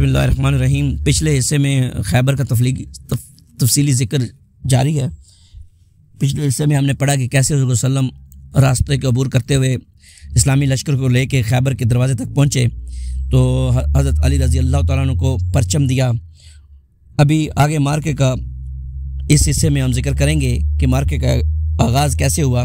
बिस्मिल्लाहिर्रहमानिर्रहीम। पिछले हिस्से में खैबर का तफसीली ज़िक्र जारी है। पिछले हिस्से में हमने पढ़ा कि कैसे हुज़ूर सल्लम रास्ते के अबूर करते हुए इस्लामी लश्कर को लेके खैबर के दरवाज़े तक पहुँचे तो हज़रत अली रज़ी अल्लाह तआला अन्हु को परचम दिया। अभी आगे मार्के का इस हिस्से में हम जिक्र करेंगे कि मार्के का आगाज़ कैसे हुआ।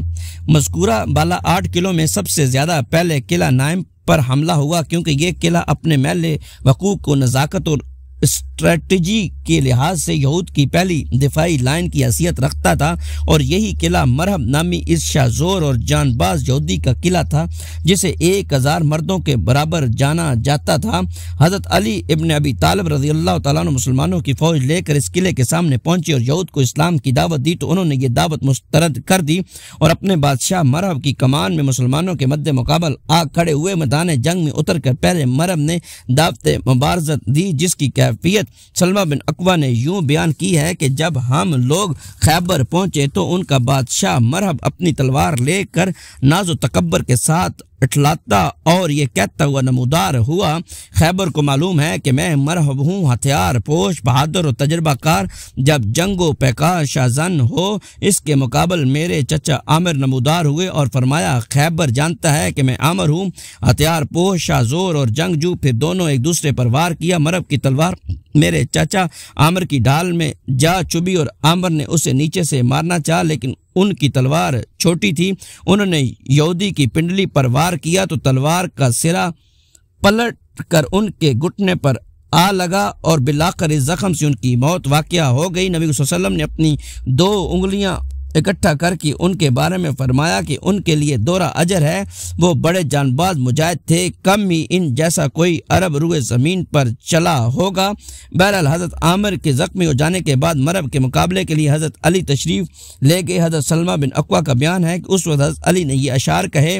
मज़कूरा बाला 8 किलो में सबसे ज़्यादा पहले किला नाइम पर हमला हुआ, क्योंकि ये किला अपने महल वकूफ़ को नज़ाकत और स्ट्रेटजी के लिहाज से यहूद की पहली दिफाई लाइन की हैसियत रखता था, और यही किला मरहब नामी इस शाज़ोर और जानबाज यहूदी का किला था जिसे 1000 मर्दों के बराबर जाना जाता था। हज़रत अली इब्न अबी तालिब रज़ी अल्लाह तआला अन्हु मुसलमानों की फ़ौज लेकर इस किले के सामने पहुंचे और यहूद को इस्लाम की दावत दी, तो उन्होंने ये दावत मुस्तरद कर दी और अपने बादशाह मरहब की कमान में मुसलमानों के मद्दे मुकाबल आ खड़े हुए। मैदान जंग में उतर कर पहले मरहब ने दावत मुबारज़त दी, जिसकी कैफियत सलमा बिन अकवा ने यूं बयान की है कि जब हम लोग खैबर पहुंचे तो उनका बादशाह मरहब अपनी तलवार लेकर नाजो तकब्बर के साथ इठलाता और ये कहता हुआ नमूदार हुआ, खैबर को मालूम है कि मैं मरहब हूँ, हथियार पोश, बहादुर और तजर्बाकार, जब जंगो पैकार शाहजन हो। इसके मुकाबल मेरे चचा आमिर नमूदार हुए और फरमाया, खैबर जानता है कि मैं आमिर हूँ, हथियार पोश, शाहजोर और जंगजू। फिर दोनों एक दूसरे पर वार किया। मरहब की तलवार मेरे चाचा आमिर की ढाल में जा चुभी और आमिर ने उसे नीचे से मारना चाहा, लेकिन उनकी तलवार छोटी थी। उन्होंने यहूदी की पिंडली पर वार किया तो तलवार का सिरा पलट कर उनके घुटने पर आ लगा और बिलाकर इस जख्म से उनकी मौत वाक़या हो गई। नबी सल्लल्लाहु अलैहि वसल्लम ने अपनी 2 उंगलियां इकट्ठा करके उनके बारे में फरमाया कि उनके लिए दोहरा अजर है, वो बड़े जानबाज मुजाहिद थे, कम ही इन जैसा कोई अरब रुए ज़मीन पर चला होगा। बहरहाल हज़रत आमिर के ज़ख्मी हो जाने के बाद मरहब के मुकाबले के लिए हज़रत अली तशरीफ़ ले गए। हज़रत सलमा बिन अकवा का बयान है कि उस वक्त हज़रत अली ने ये अशार कहे,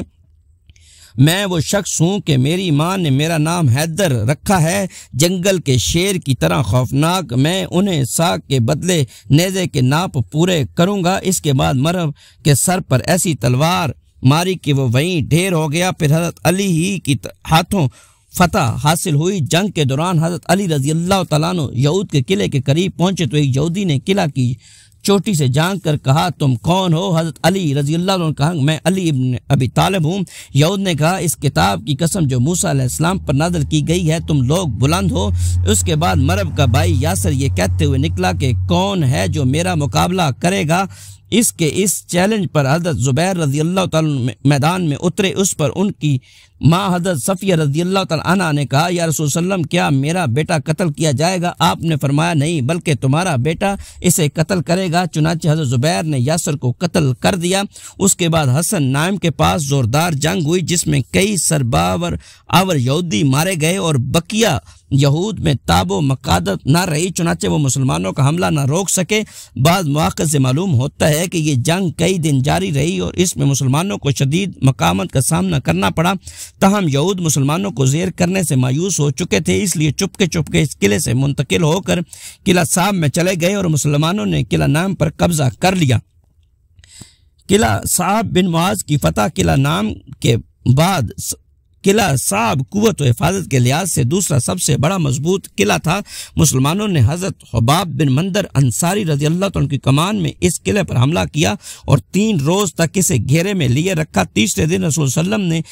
मैं वो शख्स हूँ कि मेरी माँ ने मेरा नाम हैदर रखा है, जंगल के शेर की तरह खौफनाक। मैं उन्हें साग के बदले नेज़े के नाप पूरे करूँगा। इसके बाद मरहब के सर पर ऐसी तलवार मारी कि वो वहीं ढेर हो गया। फिर हज़रत अली ही की हाथों फतह हासिल हुई। जंग के दौरान हज़रत अली रज़ी अल्लाह तआला अन्हु यहूद के किले के करीब पहुँचे तो एक यहूदी ने किला की चोटी से झांक कर कहा, तुम कौन हो? हज़रत अली रज़ी अल्लाह अन्हु ने कहा, मैं अली इब्न अबी तालिब हूँ। यहूद ने कहा, इस किताब की कसम जो मूसा अलैहिस्सलाम पर नाज़िल की गई है, तुम लोग बुलंद हो। उसके बाद मरहब का भाई यासर ये कहते हुए निकला कि कौन है जो मेरा मुकाबला करेगा। इसके इस चैलेंज पर हज़रत ज़ुबैर रज़ी अल्लाह तआला मैदान में उतरे। उस पर उनकी माँ हज़रत सफ़िया रज़ी अल्लाह तआला अन्हा ने कहा, या रसूल सल्लम, क्या मेरा बेटा कत्ल किया जाएगा? आपने फरमाया, नहीं, बल्कि तुम्हारा बेटा इसे कत्ल करेगा। चुनांचे हज़रत ज़ुबैर ने यासर को कत्ल कर दिया। उसके बाद हसन नाइम के पास ज़ोरदार जंग हुई जिसमें कई सरबावर आवर यहूदी मारे गए और बकिया यहूद में ताबो मकादत न रही, चुनांचे वो मुसलमानों का हमला न रोक सके। बाद मौक़े से मालूम होता है कि ये जंग कई दिन जारी रही और इसमें मुसलमानों को शदीद मकामत का सामना करना पड़ा। तहम यहूद मुसलमानों को ज़ेर करने से मायूस हो चुके थे, इसलिए चुपके इस किले से मुंतकिल होकर किला साब में चले गए और मुसलमानों ने किला नाम पर कब्जा कर लिया। किला साब बिन मुआज की फतह किला नाम के बाद किला साब कुव्वत व हिफाजत के लिहाज से दूसरा सबसे बड़ा मजबूत किला था। मुसलमानों ने हज़रत हुबाब बिन मंदर अंसारी रज़ी अल्लाह तआला की कमान में इस किले पर हमला किया और 3 रोज़ तक इसे घेरे में लिए रखा। तीसरे दिन रसूल सल्लम ने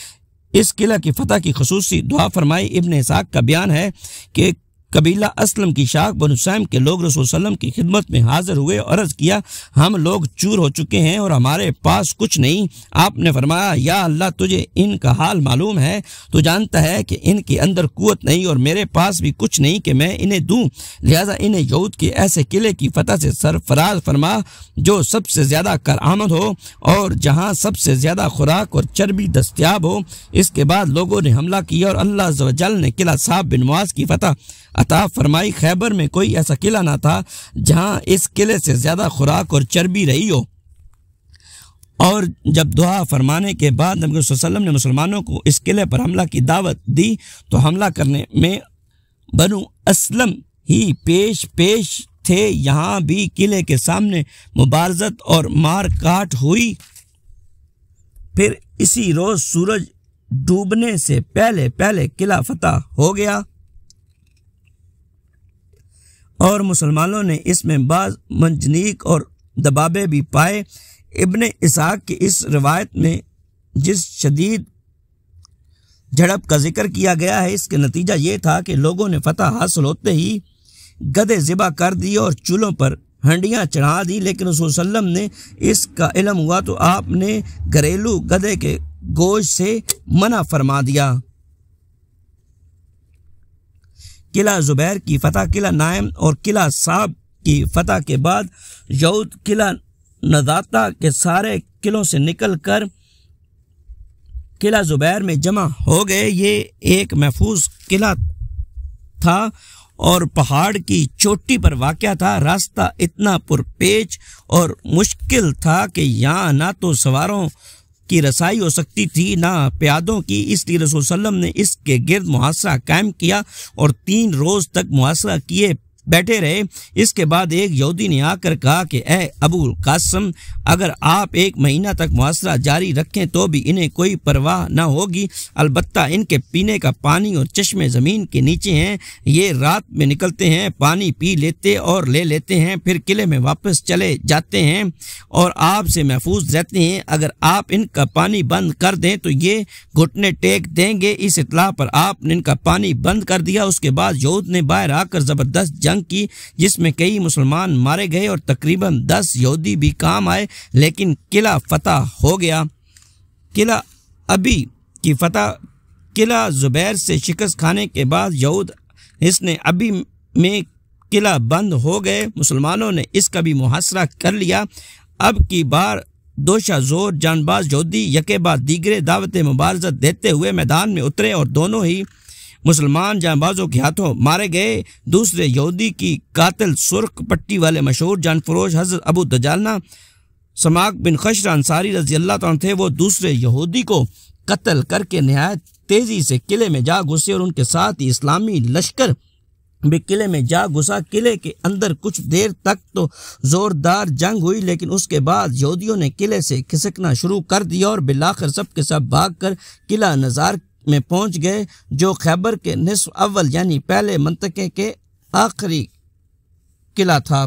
इस किला की फतह की खसूसी दुआ फरमाई। इब्न इसाक का बयान है कि कबीला असलम की शाख बनु सैम के लोग रसूल सल्लम की खिदमत में हाजिर हुए और अर्ज़ किया, हम लोग चूर हो चुके हैं और हमारे पास कुछ नहीं। आपने फरमाया, या अल्लाह, तुझे इनका हाल मालूम है, तू जानता है कि इनके अंदर कुव्वत नहीं और मेरे पास भी कुछ नहीं कि मैं इन्हें दूं, लिहाजा इन्हें यहूद के ऐसे किले की फतह से सरफराज फरमा जो सबसे ज़्यादा करामद हो और जहाँ सबसे ज़्यादा खुराक और चर्बी दस्तियाब हो। इसके बाद लोगों ने हमला किया और अल्लाह अज़्ज़ व जल ने किला साब बिन मुआज की फतह अता फरमाई। खैबर में कोई ऐसा किला ना था जहां इस किले से ज्यादा खुराक और चर्बी रही हो। और जब दुआ फरमाने के बाद नबी सल्लल्लाहु अलैहि वसल्लम ने मुसलमानों को इस किले पर हमला की दावत दी तो हमला करने में बनु असलम ही पेश थे। यहाँ भी किले के सामने मुबारजत और मार काट हुई। फिर इसी रोज सूरज डूबने से पहले किला फतह हो गया। और मुसलमानों ने इसमें बाज़ मंजनीक और दबाबे भी पाए। इब्ने इसहाक की इस रिवायत में जिस शदीद झड़प का जिक्र किया गया है, इसके नतीजा ये था कि लोगों ने फतह हासिल होते ही गधे ज़िबा कर दिए और चूल्हों पर हंडियाँ चढ़ा दी, लेकिन रसूल सल्लम ने इसका इल्म हुआ तो आपने घरेलू गधे के गोश्त से मना फरमा दिया। किला ज़ुबैर की फतह, किला नाइम और किला साब की फतह के बाद यहूद किला नज़ाता के सारे किलों से निकल कर किला ज़ुबैर में जमा हो गए। ये एक महफूज किला था और पहाड़ की चोटी पर वाक़या था। रास्ता इतना पुरपेच और मुश्किल था कि यहाँ ना तो सवारों की रसाई हो सकती थी ना प्यादों की, इसलिए रसूल सल्लम ने इसके गिर्द मुहासरा कायम किया और 3 रोज़ तक मुहासरा किए बैठे रहे। इसके बाद एक यहूदी ने आकर कहा कि ए अबू कासिम, अगर आप 1 महीना तक मुहासरा जारी रखें तो भी इन्हें कोई परवाह न होगी, अलबत्ता इनके पीने का पानी और चश्मे ज़मीन के नीचे हैं। ये रात में निकलते हैं, पानी पी लेते और ले लेते हैं, फिर किले में वापस चले जाते हैं और आपसे महफूज रहते हैं। अगर आप इनका पानी बंद कर दें तो ये घुटने टेक देंगे। इस इत्तला पर आपने इनका पानी बंद कर दिया। उसके बाद यहूद ने बाहर आकर ज़बरदस्त जंग की, जिसमें कई मुसलमान मारे गए और तकरीबन 10 यहूदी भी काम आए, लेकिन किला फतह हो गया। किला अबी की फतह, किला ज़ुबैर से शिकस्त खाने के बाद यहूद इसने अबी में किला बंद हो गए। मुसलमानों ने इसका भी मुहासरा कर लिया। अब की बार दोशा जोर जानबाज यहूदी यके बाद दीगरे दावत मुबारज़त देते हुए मैदान में उतरे और दोनों ही मुसलमान जानबाजों के हाथों मारे गए। दूसरे यहूदी की कातिल सुर्ख पट्टी वाले मशहूर जानफरोश हज़रत अबू दजालना समाक बिन खशर अंसारी रज़ी अल्लाह तआला थे। वो दूसरे यहूदी को कत्ल करके नहायत तेज़ी से किले में जा घुसे और उनके साथ ही इस्लामी लश्कर भी किले में जा घुसा। किले के अंदर कुछ देर तक तो ज़ोरदार जंग हुई, लेकिन उसके बाद यहूदियों ने किले से खिसकना शुरू कर दिया और बिलाखिर सब के सब भाग कर किला नज़ार में पहुंच गए, जो खैबर के निस्फ अव्वल यानी पहले मंतके के आखिरी किला था।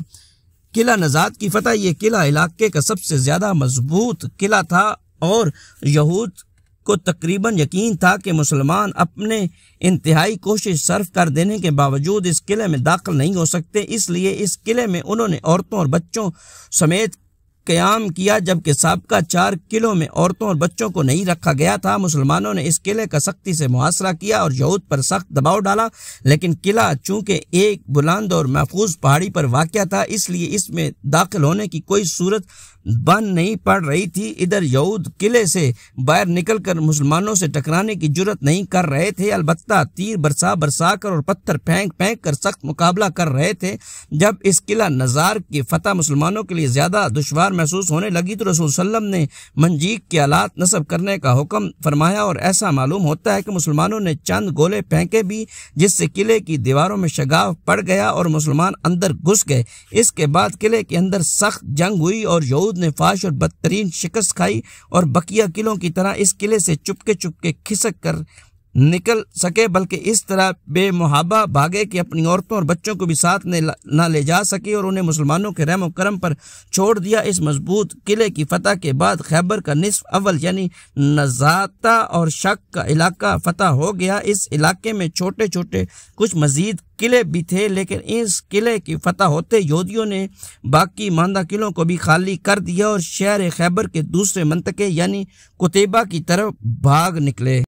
किला नज़ात की फतह, ये किला इलाके का सबसे ज़्यादा मजबूत किला था और यहूद को तकरीबन यकीन था कि मुसलमान अपने इंतहाई कोशिश सर्फ कर देने के बावजूद इस किले में दाखिल नहीं हो सकते। इसलिए इस किले में उन्होंने औरतों और बच्चों समेत क़याम किया, जबकि साबका 4 किलों में औरतों और बच्चों को नहीं रखा गया था। मुसलमानों ने इस किले का सख्ती से मुहासरा किया और यहूद पर सख्त दबाव डाला, लेकिन किला चूँकि एक बुलंद और महफूज पहाड़ी पर वाक़या था, इसलिए इसमें दाखिल होने की कोई सूरत बन नहीं पड़ रही थी। इधर यहूद किले से बाहर निकलकर मुसलमानों से टकराने की जुर्रत नहीं कर रहे थे, अलबत्ता तीर बरसा कर और पत्थर फेंक कर सख्त मुकाबला कर रहे थे। जब इस किला नज़ार की फतह मुसलमानों के लिए ज़्यादा दुश्वार महसूस होने लगी तो रसूल सल्लम ने मंजीक के आलात नस्ब करने का हुक्म फरमाया और ऐसा मालूम होता है कि मुसलमानों ने चंद गोले फेंके भी, जिससे किले की दीवारों में शगाफ पड़ गया और मुसलमान अंदर घुस गए। इसके बाद किले के अंदर सख्त जंग हुई और यहूद ने फाश और बदतरीन शिकस्त खाई और बकिया किलों की तरह इस किले से चुपके खिसक कर निकल सके, बल्कि इस तरह बेमुहाबा भागे कि अपनी औरतों और बच्चों को भी साथ न ले जा सके और उन्हें मुसलमानों के रहम करम पर छोड़ दिया। इस मजबूत किले की फतह के बाद खैबर का निस्फ अव्वल यानी नज़ाता और शक का इलाका फतह हो गया। इस इलाके में छोटे छोटे कुछ मजीद किले भी थे, लेकिन इस किले की फतह होते यहूदियों ने बाकी मांदा किलों को भी खाली कर दिया और शहर खैबर के दूसरे मंतके यानी कुतैबा की तरफ भाग निकले।